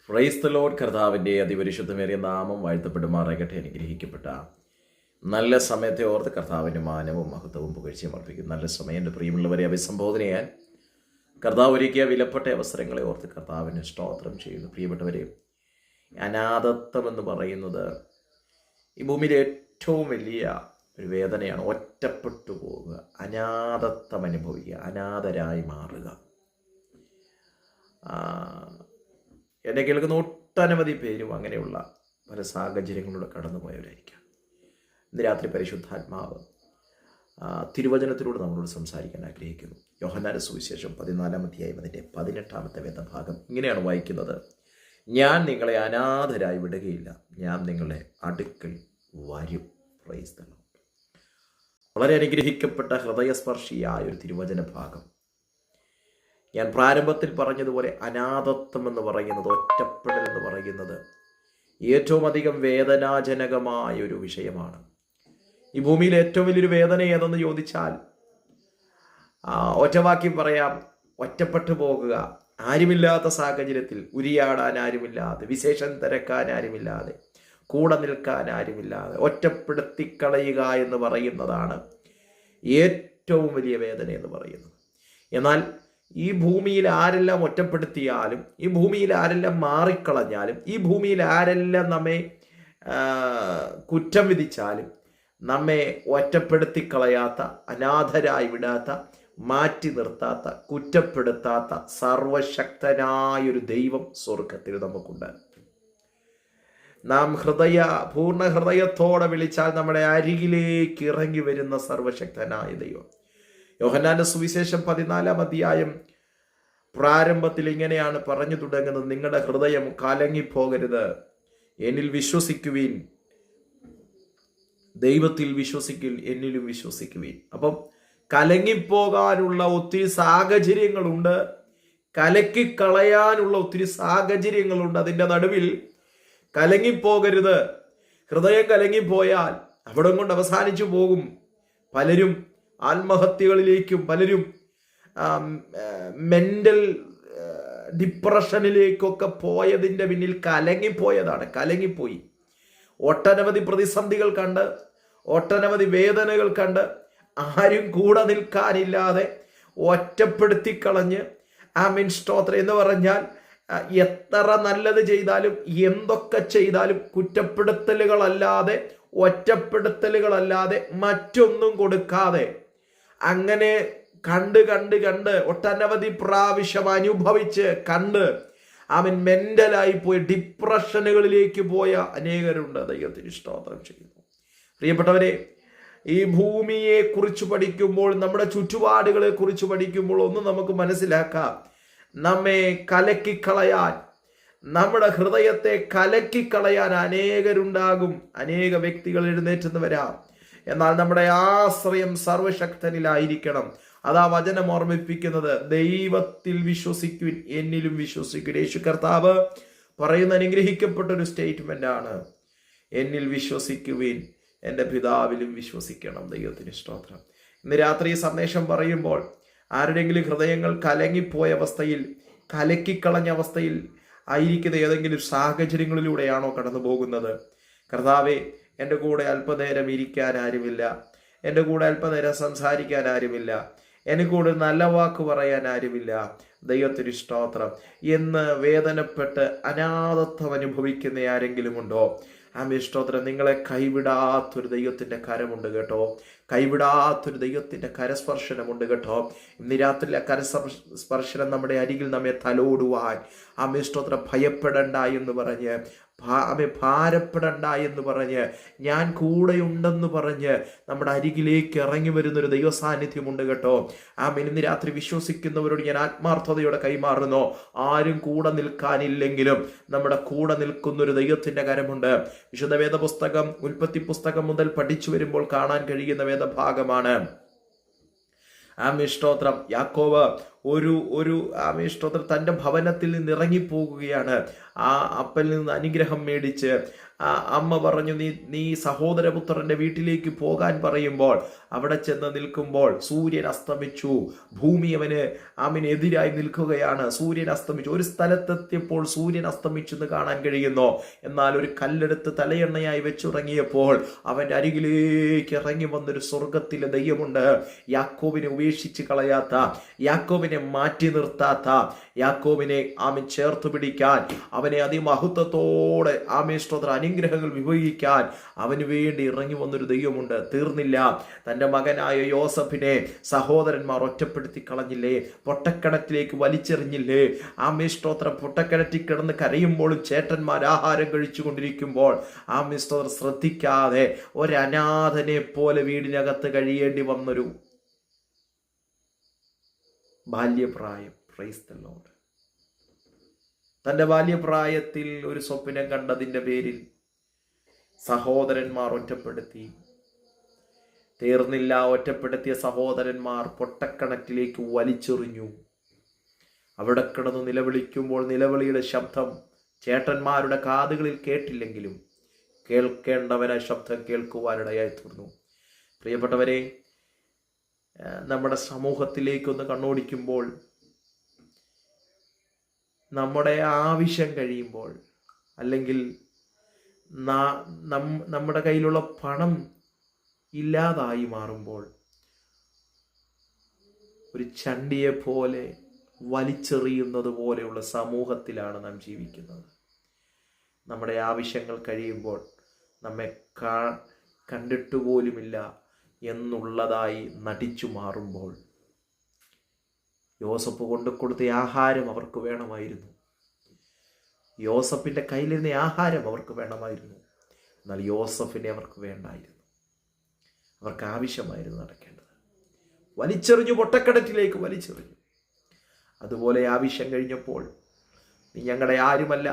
Praise the Lord. കർത്താവിൻ്റെ അതിപരിശുദ്ധമേറിയ നാമം വാഴ്ത്തപ്പെടുമാറാകട്ടെ. അനുഗ്രഹിക്കപ്പെട്ട നല്ല സമയത്തെ ഓർത്ത് കർത്താവിൻ്റെ മാനവും മഹത്വവും പുകഴ്ചയും അർപ്പിക്കും. നല്ല സമയം എൻ്റെ പ്രിയമുള്ളവരെ അഭിസംബോധന ചെയ്യാൻ കർത്താവ് ഒരുക്കിയ വിലപ്പെട്ട അവസരങ്ങളെ ഓർത്ത് കർത്താവിന് സ്തോത്രം ചെയ്യുന്നു. പ്രിയപ്പെട്ടവരെ, അനാഥത്വം എന്ന് പറയുന്നത് ഈ ഭൂമിയിലെ ഏറ്റവും വലിയ ഒരു വേദനയാണ്. ഒറ്റപ്പെട്ടു പോവുക, അനാഥത്വം അനുഭവിക്കുക, അനാഥരായി മാറുക. എന്നെ കേൾക്കുന്ന ഒട്ടനവധി പേരും അങ്ങനെയുള്ള പല സാഹചര്യങ്ങളിലൂടെ കടന്നുപോയവരായിരിക്കാം. ഇന്ന് രാത്രി പരിശുദ്ധാത്മാവ് തിരുവചനത്തിലൂടെ നമ്മളോട് സംസാരിക്കാൻ ആഗ്രഹിക്കുന്നു. യോഹന്നാന്റെ സുവിശേഷം 14-ാം അധ്യായം അതിൻ്റെ 18-ാമത്തെ വേദഭാഗം ഇങ്ങനെയാണ് വായിക്കുന്നത്: ഞാൻ നിങ്ങളെ അനാഥരായി വിടുകയില്ല, ഞാൻ നിങ്ങളെ അടുക്കൽ വരും. Praise the Lord. വളരെ അനുഗ്രഹിക്കപ്പെട്ട ഹൃദയസ്പർശിയായ ഒരു തിരുവചന ഭാഗം. ഞാൻ പ്രാരംഭത്തിൽ പറഞ്ഞതുപോലെ അനാഥത്വം എന്ന് പറയുന്നത്, ഒറ്റപ്പെടൽ എന്ന് പറയുന്നത് ഏറ്റവും അധികം വേദനാജനകമായ ഒരു വിഷയമാണ്. ഈ ഭൂമിയിൽ ഏറ്റവും വലിയൊരു വേദന ഏതെന്ന് ചോദിച്ചാൽ ഒറ്റവാക്യം പറയാം: ഒറ്റപ്പെട്ടു പോകുക. ആരുമില്ലാത്ത സാഹചര്യത്തിൽ ഉരിയാടാൻ ആരുമില്ലാതെ, വിശേഷം തിരക്കാൻ ആരുമില്ലാതെ, കൂടെ നിൽക്കാൻ ആരുമില്ലാതെ ഒറ്റപ്പെടുത്തിക്കളയുക എന്ന് പറയുന്നതാണ് ഏറ്റവും വലിയ വേദന എന്ന് പറയുന്നത്. എന്നാൽ ഈ ഭൂമിയിൽ ആരെല്ലാം ഒറ്റപ്പെടുത്തിയാലും, ഈ ഭൂമിയിൽ ആരെല്ലാം മാറിക്കളഞ്ഞാലും, ഈ ഭൂമിയിൽ ആരെല്ലാം നമ്മെ കുറ്റം വിധിച്ചാലും നമ്മെ ഒറ്റപ്പെടുത്തിക്കളയാത്ത, അനാഥരായി വിടാത്ത, മാറ്റി നിർത്താത്ത, കുറ്റപ്പെടുത്താത്ത സർവശക്തനായൊരു ദൈവം സ്വർഗത്തിൽ നമുക്കുണ്ട്. നാം പൂർണ്ണ ഹൃദയത്തോടെ വിളിച്ചാൽ നമ്മുടെ അരികിലേക്ക് ഇറങ്ങി വരുന്ന സർവശക്തനായ ദൈവം. യോഹന്നാന്റെ സുവിശേഷം 14-ാം അധ്യായം പ്രാരംഭത്തിൽ ഇങ്ങനെയാണ് പറഞ്ഞു തുടങ്ങുന്നത്: നിങ്ങളുടെ ഹൃദയം കലങ്ങിപ്പോകരുത്, എന്നിൽ വിശ്വസിക്കുവിൻ, ദൈവത്തിൽ വിശ്വസിക്കിൽ, എന്നിലും വിശ്വസിക്കുവിൻ. അപ്പം കലങ്ങിപ്പോകാനുള്ള ഒത്തിരി സാഹചര്യങ്ങളുണ്ട്, കലക്കിക്കളയാനുള്ള ഒത്തിരി സാഹചര്യങ്ങളുണ്ട്. അതിൻ്റെ നടുവിൽ കലങ്ങിപ്പോകരുത്. ഹൃദയം കലങ്ങിപ്പോയാൽ അവിടെ കൊണ്ട് അവസാനിച്ചു പോകും. പലരും ആത്മഹത്യകളിലേക്കും, പലരും മെന്റൽ ഡിപ്രഷനിലേക്കൊക്കെ പോയതിൻ്റെ പിന്നിൽ കലങ്ങിപ്പോയി. ഒട്ടനവധി പ്രതിസന്ധികൾ കണ്ട്, ഒട്ടനവധി വേദനകൾ കണ്ട്, ആരും കൂടെ നിൽക്കാനില്ലാതെ ഒറ്റപ്പെടുത്തിക്കളഞ്ഞ് സ്തോത്രം എന്ന് പറഞ്ഞാൽ എത്ര നല്ലത് ചെയ്താലും, എന്തൊക്കെ ചെയ്താലും കുറ്റപ്പെടുത്തലുകളല്ലാതെ, ഒറ്റപ്പെടുത്തലുകളല്ലാതെ മറ്റൊന്നും കൊടുക്കാതെ അങ്ങനെ കണ്ട് ഒട്ടനവധി പ്രാവശ്യം അനുഭവിച്ച് മെന്റലായി പോയി ഡിപ്രഷനുകളിലേക്ക് പോയ അനേകരുണ്ട്. ദൈവത്തിന് സ്തോത്രം ചെയ്യുന്നു. പ്രിയപ്പെട്ടവരെ, ഈ ഭൂമിയെ കുറിച്ച് പഠിക്കുമ്പോൾ, നമ്മുടെ ചുറ്റുപാടുകളെ കുറിച്ച് പഠിക്കുമ്പോൾ ഒന്ന് നമുക്ക് മനസ്സിലാക്കാം: നമ്മെ കലക്കിക്കളയാൻ, നമ്മുടെ ഹൃദയത്തെ കലക്കിക്കളയാൻ അനേകരുണ്ടാകും. അനേക വ്യക്തികൾ എഴുന്നേറ്റെന്ന് വരാം. എന്നാൽ നമ്മുടെ ആശ്രയം സർവശക്തനിലായിരിക്കണം. അതാ വചനം ഓർമ്മിപ്പിക്കുന്നത്: ദൈവത്തിൽ വിശ്വസിക്കുവിൻ, എന്നിലും വിശ്വസിക്കുവിൻ. യേശു കർത്താവ് പറയുന്ന അനുഗ്രഹിക്കപ്പെട്ട ഒരു സ്റ്റേറ്റ്മെന്റ് ആണ്: എന്നിൽ വിശ്വസിക്കുവിൻ, എൻ്റെ പിതാവിലും വിശ്വസിക്കണം. ദൈവത്തിന് സ്തോത്രം. ഇന്ന് രാത്രി ഈ സന്ദേശം പറയുമ്പോൾ ആരുടെയെങ്കിലും ഹൃദയങ്ങൾ കലങ്ങിപ്പോയ അവസ്ഥയിൽ, കലക്കിക്കളഞ്ഞ അവസ്ഥയിൽ ആയിരിക്കുന്ന ഏതെങ്കിലും സാഹചര്യങ്ങളിലൂടെയാണോ കടന്നു പോകുന്നത്? കർത്താവേ, എൻ്റെ കൂടെ അല്പനേരം ഇരിക്കാൻ ആരുമില്ല, എൻ്റെ കൂടെ അല്പനേരം സംസാരിക്കാൻ ആരുമില്ല, എനിക്ക് കൂടെ നല്ല വാക്ക് പറയാൻ ആരുമില്ല. ദൈവത്തിന് സ്തോത്രം എന്ന് വേദനപ്പെട്ട് അനാഥത്വം അനുഭവിക്കുന്ന ആരെങ്കിലും ഉണ്ടോ? സ്തോത്രം. നിങ്ങളെ കൈവിടാത്തൊരു ദൈവത്തിൻ്റെ കരമുണ്ട് കേട്ടോ. കൈവിടാത്തൊരു ദൈവത്തിൻ്റെ കരസ്പർശനമുണ്ട് കേട്ടോ. ഇന്ന് രാത്രി ആ കരസ്പർശനം നമ്മുടെ അരികിൽ നമ്മെ തലോടുവാൻ, സ്തോത്രം, ഭയപ്പെടണ്ട എന്ന് പറഞ്ഞ്, ഭാരപ്പെടണ്ട എന്ന് പറഞ്ഞ്, ഞാൻ കൂടെയുണ്ടെന്ന് പറഞ്ഞ് നമ്മുടെ അരികിലേക്ക് ഇറങ്ങി വരുന്നൊരു ദൈവ സാന്നിധ്യമുണ്ട് കേട്ടോ. ഇന്ന് രാത്രി വിശ്വസിക്കുന്നവരോട് ഞാൻ ആത്മാർത്ഥതയോടെ കൈമാറുന്നു: ആരും കൂടെ നിൽക്കാനില്ലെങ്കിലും നമ്മുടെ കൂടെ നിൽക്കുന്നൊരു ദൈവത്തിൻ്റെ കരമുണ്ട്. വിശുദ്ധ വേദപുസ്തകം, ഉൽപ്പത്തി പുസ്തകം മുതൽ പഠിച്ചു വരുമ്പോൾ കാണാൻ കഴിയുന്ന വേദഭാഗമാണ്. സ്തോത്രം. യാക്കോബ് ഒരു ഒരു ആമേഷ്ടോത്ര തൻ്റെ ഭവനത്തിൽ നിന്ന് ഇറങ്ങിപ്പോകുകയാണ്. ആ അപ്പനിൽ നിന്ന് അനുഗ്രഹം മേടിച്ച് അമ്മ പറഞ്ഞു, നീ സഹോദരപുത്രന്റെ വീട്ടിലേക്ക് പോകാൻ പറയുമ്പോൾ അവിടെ ചെന്ന് നിൽക്കുമ്പോൾ സൂര്യൻ അസ്തമിച്ചു. ഭൂമി അവനെതിരായി നിൽക്കുകയാണ്. സൂര്യൻ അസ്തമിച്ചു. ഒരു സ്ഥലത്തെത്തിയപ്പോൾ സൂര്യൻ അസ്തമിച്ചെന്ന് കാണാൻ കഴിയുന്നു. എന്നാൽ ഒരു കല്ലെടുത്ത് തലയെണ്ണയായി വെച്ചുറങ്ങിയപ്പോൾ അവൻ്റെ അരികിലേക്ക് ഇറങ്ങി വന്നൊരു സ്വർഗത്തിലെ ദൈവമുണ്ട്. യാക്കോബിനെ ഉപേക്ഷിച്ച് കളയാത്ത, യാക്കോബിനെ മാറ്റി നിർത്താത്ത, യാക്കോബിനെ ചേർത്ത് പിടിക്കാൻ, അവനെ അതിമഹത്വത്തോടെ അനുഗ്രഹങ്ങൾ വിഭജിക്കാൻ അവന് വേണ്ടി ഇറങ്ങി വന്നൊരു ദൈവമുണ്ട്. തീർന്നില്ല. തൻ്റെ മകനായ യോസഫിനെ സഹോദരന്മാർ ഒറ്റപ്പെടുത്തി കളഞ്ഞില്ലേ? പൊട്ടക്കിണറ്റിലേക്ക് വലിച്ചെറിഞ്ഞില്ലേ? സ്തോത്രം. പൊട്ടക്കിണറ്റിൽ കിടന്ന് കരയുമ്പോഴും ചേട്ടന്മാർ ആഹാരം കഴിച്ചു കൊണ്ടിരിക്കുമ്പോൾ സ്തോത്രം ശ്രദ്ധിക്കാതെ ഒരനാഥനെ പോലെ വീടിനകത്ത് കഴിയേണ്ടി വന്നൊരു ബാല്യപ്രായം. Praise the Lord. തൻ്റെ ബാല്യപ്രായത്തിൽ ഒരു സ്വപ്നം കണ്ടതിൻ്റെ പേരിൽ സഹോദരന്മാർ ഒറ്റപ്പെടുത്തി. തീർന്നില്ല. ഒറ്റപ്പെടുത്തിയ സഹോദരന്മാർ പൊട്ടക്കിണറ്റിലേക്ക് വലിച്ചെറിഞ്ഞു. അവിടെ കിടന്ന് നിലവിളിക്കുമ്പോൾ നിലവിളിയുടെ ശബ്ദം ചേട്ടന്മാരുടെ കാതുകളിൽ കേട്ടില്ലെങ്കിലും കേൾക്കേണ്ടവരെ ശബ്ദം കേൾക്കുവാനിടയായി തീർന്നു. പ്രിയപ്പെട്ടവരെ, നമ്മുടെ സമൂഹത്തിലേക്കൊന്ന് കണ്ണോടിക്കുമ്പോൾ നമ്മുടെ ആവശ്യം കഴിയുമ്പോൾ, അല്ലെങ്കിൽ നമ്മുടെ കയ്യിലുള്ള പണം ഇല്ലാതായി മാറുമ്പോൾ ഒരു ചണ്ടിയെ പോലെ വലിച്ചെറിയുന്നത് പോലെയുള്ള സമൂഹത്തിലാണ് നാം ജീവിക്കുന്നത്. നമ്മുടെ ആവശ്യങ്ങൾ കഴിയുമ്പോൾ നമ്മെ കണ്ടിട്ടുപോലുമില്ല എന്നുള്ളതായി നടിച്ചു മാറുമ്പോൾ, യോസഫ് കൊണ്ടുകൊടുത്ത ആഹാരം അവർക്ക് വേണമായിരുന്നു. യോസഫിൻ്റെ കയ്യിലിരുന്ന ആഹാരം അവർക്ക് വേണമായിരുന്നു. എന്നാൽ യോസഫിനെ അവർക്ക് വേണ്ടായിരുന്നു. അവർക്ക് ആവശ്യമായിരുന്നു നടക്കേണ്ടത്. വലിച്ചെറിഞ്ഞു, പൊട്ടക്കിണറ്റിലേക്ക് വലിച്ചെറിഞ്ഞു. അതുപോലെ ആവശ്യം കഴിഞ്ഞപ്പോൾ നീ ഞങ്ങളുടെ ആരുമല്ല,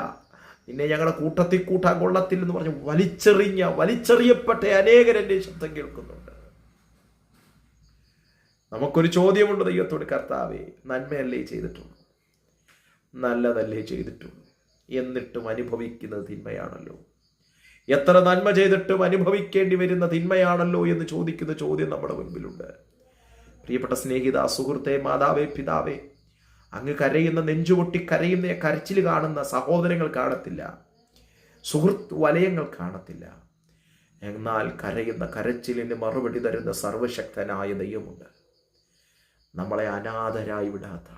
നിന്നെ ഞങ്ങളുടെ കൂട്ടത്തിൽ കൂട്ടാൻ കൊള്ളത്തില്ലെന്ന് പറഞ്ഞ് വലിച്ചെറിയപ്പെട്ട അനേകരെൻ്റെ ശബ്ദം കേൾക്കുന്നുണ്ട്. നമുക്കൊരു ചോദ്യമുണ്ട് ദൈവത്തോട്. കർത്താവേ, നന്മയല്ലേ ചെയ്തിട്ടുള്ളൂ, നല്ലതല്ലേ ചെയ്തിട്ടുള്ളൂ, എന്നിട്ടും അനുഭവിക്കുന്നത് തിന്മയാണല്ലോ. എത്ര നന്മ ചെയ്തിട്ടും അനുഭവിക്കേണ്ടി വരുന്ന തിന്മയാണല്ലോ എന്ന് ചോദിക്കുന്ന ചോദ്യം നമ്മുടെ മുൻപിലുണ്ട്. പ്രിയപ്പെട്ട സ്നേഹിത, സുഹൃത്തെ, മാതാവേ, പിതാവേ, അങ്ങ് കരയുന്ന, നെഞ്ചുപൊട്ടി കരയുന്ന കരച്ചിൽ കാണുന്ന സഹോദരങ്ങൾ കാണത്തില്ല, സുഹൃത്ത് വലയങ്ങൾ കാണത്തില്ല. എന്നാൽ കരയുന്ന കരച്ചിലിന് മറുപടി തരുന്ന സർവശക്തനായ ദൈവമുണ്ട്. നമ്മളെ അനാഥരായി വിടാത്ത,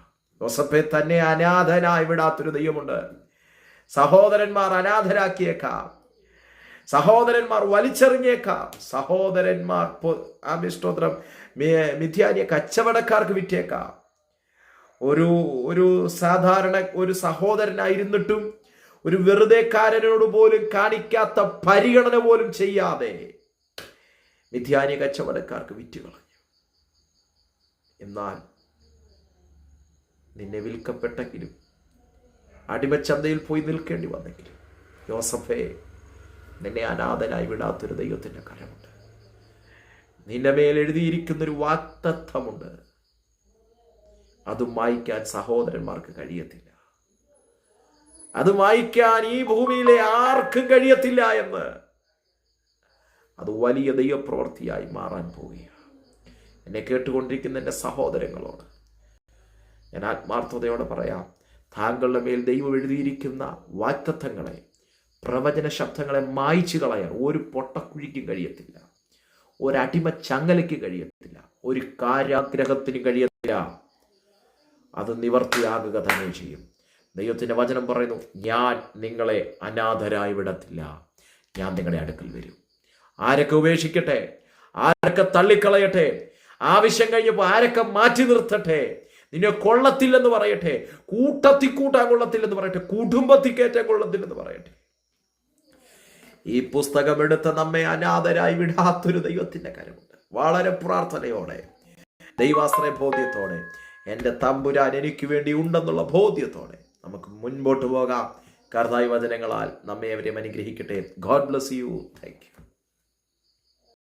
യോസഫെ തന്നെ അനാഥനായി വിടാത്തൊരു ദൈവമുണ്ട്. സഹോദരന്മാർ അനാഥരാക്കിയേക്കാം, സഹോദരന്മാർ വലിച്ചെറിഞ്ഞേക്കാം, സഹോദരന്മാർ സ്തോത്രം മിഥ്യാനിയ കച്ചവടക്കാർക്ക് വിറ്റേക്കാം. ഒരു സാധാരണ ഒരു സഹോദരനായിരുന്നിട്ടും ഒരു വെറുതെക്കാരനോട് പോലും കാണിക്കാത്ത പരിഗണന പോലും ചെയ്യാതെ മിഥ്യാനിയ കച്ചവടക്കാർക്ക് വിറ്റുകളഞ്ഞു. എന്നാൽ നിന്നെ വിൽക്കപ്പെട്ടെങ്കിലും, അടിമച്ചന്തയിൽ പോയി നിൽക്കേണ്ടി വന്നെങ്കിലും, യോസഫേ, നിന്നെ അനാഥനായി വിടാത്തൊരു ദൈവത്തിൻ്റെ കരമുണ്ട്. നിന്റെ മേൽ എഴുതിയിരിക്കുന്നൊരു വാഗ്ദത്തമുണ്ട്. അത് മായ്ക്കാൻ സഹോദരന്മാർക്ക് കഴിയത്തില്ല. അത് മായ്ക്കാൻ ഈ ഭൂമിയിലെ ആർക്കും കഴിയത്തില്ല എന്ന്. അത് വലിയ ദൈവപ്രവൃത്തിയായി മാറാൻ പോവുകയാണ്. എന്നെ കേട്ടുകൊണ്ടിരിക്കുന്ന എൻ്റെ സഹോദരങ്ങളോട് ഞാൻ ആത്മാർത്ഥതയോടെ പറയാം, താങ്കളുടെ മേൽ ദൈവം എഴുതിയിരിക്കുന്ന വാഗ്ദത്തങ്ങളെ, പ്രവചന ശബ്ദങ്ങളെ മായ്ച്ചു കളയാൻ ഒരു പൊട്ടക്കുഴിക്കും കഴിയത്തില്ല, ഒരടിമ ചങ്ങലയ്ക്ക് കഴിയത്തില്ല, ഒരു കാരാഗ്രഹത്തിന് കഴിയത്തില്ല. അത് നിവർത്തിയാകുക തന്നെ ചെയ്യും. ദൈവത്തിൻ്റെ വചനം പറയുന്നു, ഞാൻ നിങ്ങളെ അനാഥരായി വിടത്തില്ല, ഞാൻ നിങ്ങളുടെ അടുക്കൽ വരും. ആരൊക്കെ ഉപേക്ഷിക്കട്ടെ, ആരൊക്കെ തള്ളിക്കളയട്ടെ, ആവശ്യം കഴിഞ്ഞപ്പോൾ ആരൊക്കെ മാറ്റി നിർത്തട്ടെ, നിന്നെ കൊള്ളത്തില്ലെന്ന് പറയട്ടെ, കൂട്ടത്തിൽ കൂട്ടാൻ കൊള്ളത്തില്ലെന്ന് പറയട്ടെ, കുടുംബത്തിൽ കയറ്റാൻ കൊള്ളത്തില്ലെന്ന് പറയട്ടെ, ഈ പുസ്തകം എടുത്ത് നമ്മെ അനാഥരായി വിടാത്തൊരു ദൈവത്തിൻ്റെ കരമുണ്ട്. വളരെ പ്രാർത്ഥനയോടെ, ദൈവാശ്രയ ബോധ്യത്തോടെ, എൻ്റെ തമ്പുരാൻ എനിക്ക് വേണ്ടി ഉണ്ടെന്നുള്ള ബോധ്യത്തോടെ നമുക്ക് മുൻപോട്ട് പോകാം. കർത്താവ് വചനങ്ങളാൽ നമ്മെ അവരെ അനുഗ്രഹിക്കട്ടെ. God bless you. Thank you.